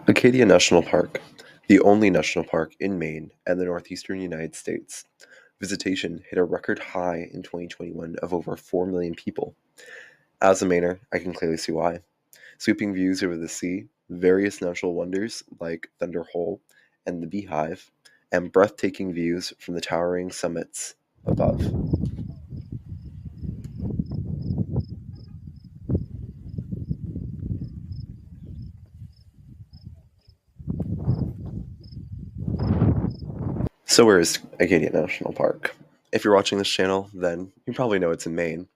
Acadia National Park, the only national park in Maine and the northeastern United States. Visitation hit a record high in 2021 of over 4 million people. As a Mainer, I can clearly see why. Sweeping views over the sea, various natural wonders like Thunder Hole and the Beehive, and breathtaking views from the towering summits above. So where is Acadia National Park? If you're watching this channel, then you probably know it's in Maine.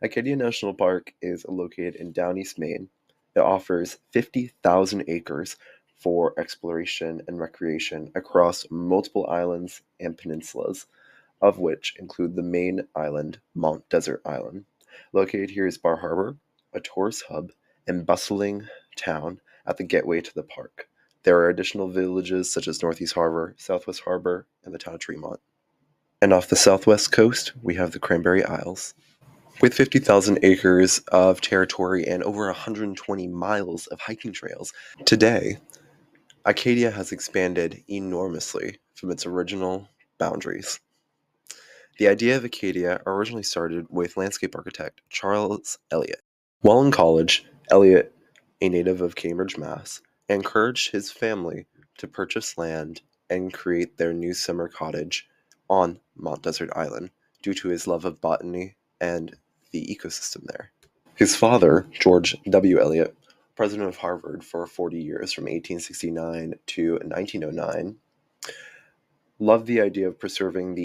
Acadia National Park is located in down East Maine. It offers 50,000 acres for exploration and recreation across multiple islands and peninsulas, of which include the main island, Mount Desert Island. Located here is Bar Harbor, a tourist hub and bustling town at the gateway to the park. There are additional villages such as Northeast Harbor, Southwest Harbor, and the town of Tremont. And off the southwest coast, we have the Cranberry Isles. With 50,000 acres of territory and over 120 miles of hiking trails, today, Acadia has expanded enormously from its original boundaries. The idea of Acadia originally started with landscape architect Charles Eliot. While in college, Eliot, a native of Cambridge, Mass., encouraged his family to purchase land and create their new summer cottage on Mount Desert Island due to his love of botany and the ecosystem there. His father, George W. Eliot, president of Harvard for 40 years from 1869 to 1909, loved the idea of preserving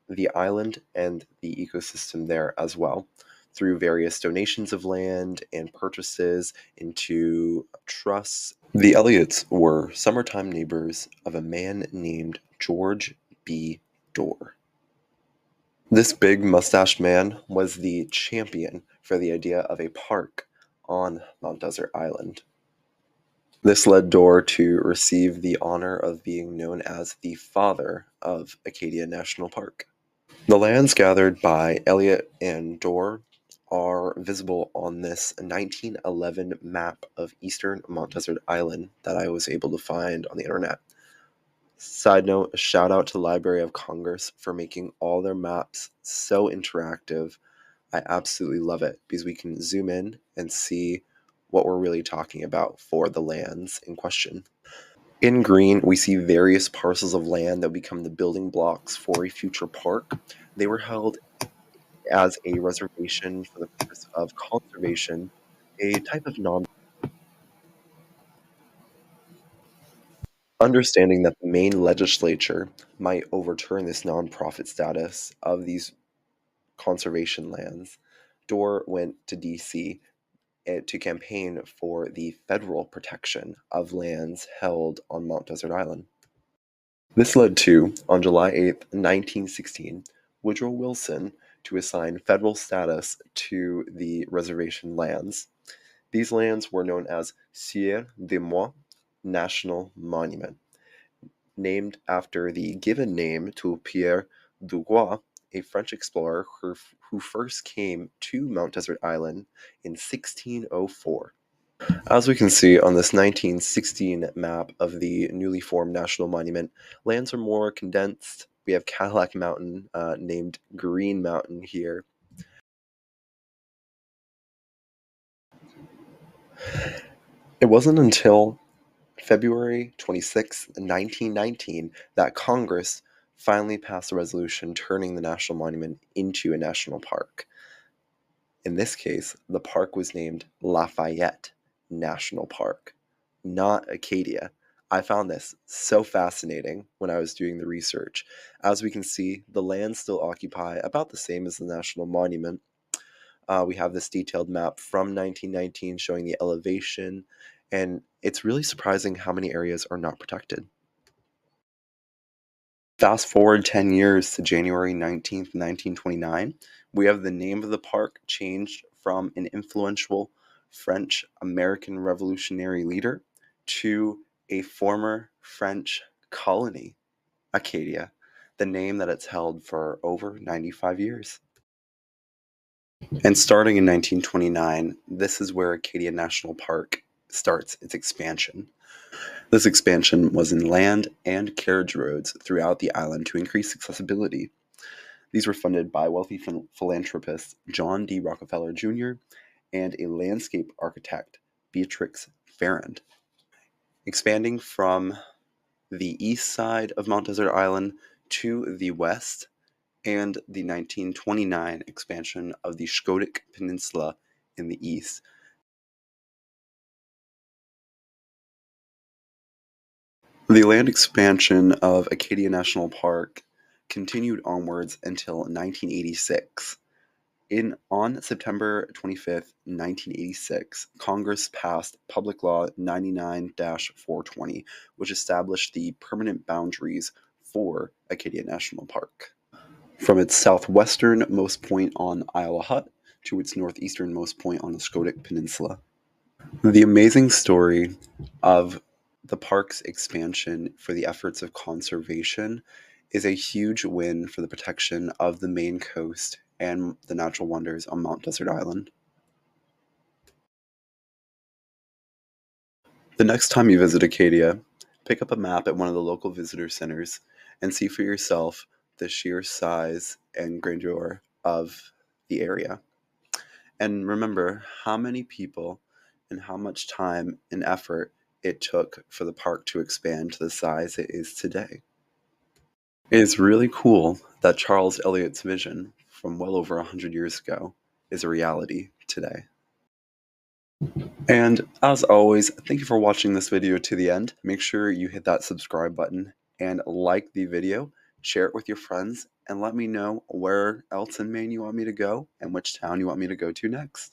the island and the ecosystem there as well through various donations of land and purchases into trusts. The Elliots were summertime neighbors of a man named George B. Dorr. This big mustached man was the champion for the idea of a park on Mount Desert Island. This led Dorr to receive the honor of being known as the father of Acadia National Park. The lands gathered by Eliot and Dorr are visible on this 1911 map of eastern Mount Desert Island that I was able to find on the internet. Side note, a shout out to the Library of Congress for making all their maps so interactive. I absolutely love it because we can zoom in and see what we're really talking about for the lands in question. In green, we see various parcels of land that become the building blocks for a future park. They were held as a reservation for the purpose of conservation, a type of non. Understanding that the Maine legislature might overturn this nonprofit status of these conservation lands, Dorr went to DC to campaign for the federal protection of lands held on Mount Desert Island. This led to, on July 8, 1916, Woodrow Wilson to assign federal status to the reservation lands. These lands were known as Sieur de Moi National Monument, named after the given name to Pierre Dugois, a French explorer who first came to Mount Desert Island in 1604. As we can see on this 1916 map of the newly formed National Monument, lands are more condensed. We have Cadillac Mountain, named Green Mountain here. It wasn't until February 26, 1919, that Congress finally passed a resolution turning the National Monument into a national park. In this case, the park was named Lafayette National Park, not Acadia. I found this so fascinating when I was doing the research. As we can see, the lands still occupy about the same as the National Monument. We have this detailed map from 1919 showing the elevation, and it's really surprising how many areas are not protected. Fast forward 10 years to January 19th, 1929, we have the name of the park changed from an influential French-American revolutionary leader to a former French colony, Acadia, the name that it's held for over 95 years. And starting in 1929, this is where Acadia National Park starts its expansion. This expansion was in land and carriage roads throughout the island to increase accessibility. These were funded by wealthy philanthropist John D. Rockefeller Jr. and a landscape architect, Beatrix Farrand. Expanding from the east side of Mount Desert Island to the west, and the 1929 expansion of the Shkodik Peninsula in the east. The land expansion of Acadia National Park continued onwards until 1986. On September 25th, 1986, Congress passed Public Law 99-420, which established the permanent boundaries for Acadia National Park. From its southwesternmost point on Isle Hut to its northeasternmost point on the Shkodik Peninsula. The amazing story of the park's expansion for the efforts of conservation is a huge win for the protection of the Maine coast and the natural wonders on Mount Desert Island. The next time you visit Acadia, pick up a map at one of the local visitor centers and see for yourself the sheer size and grandeur of the area. And remember how many people and how much time and effort it took for the park to expand to the size it is today. It is really cool that Charles Elliott's vision from well over 100 years ago is a reality today. And as always, thank you for watching this video to the end. Make sure you hit that subscribe button and like the video, share it with your friends, and let me know where else in Maine you want me to go and which town you want me to go to next.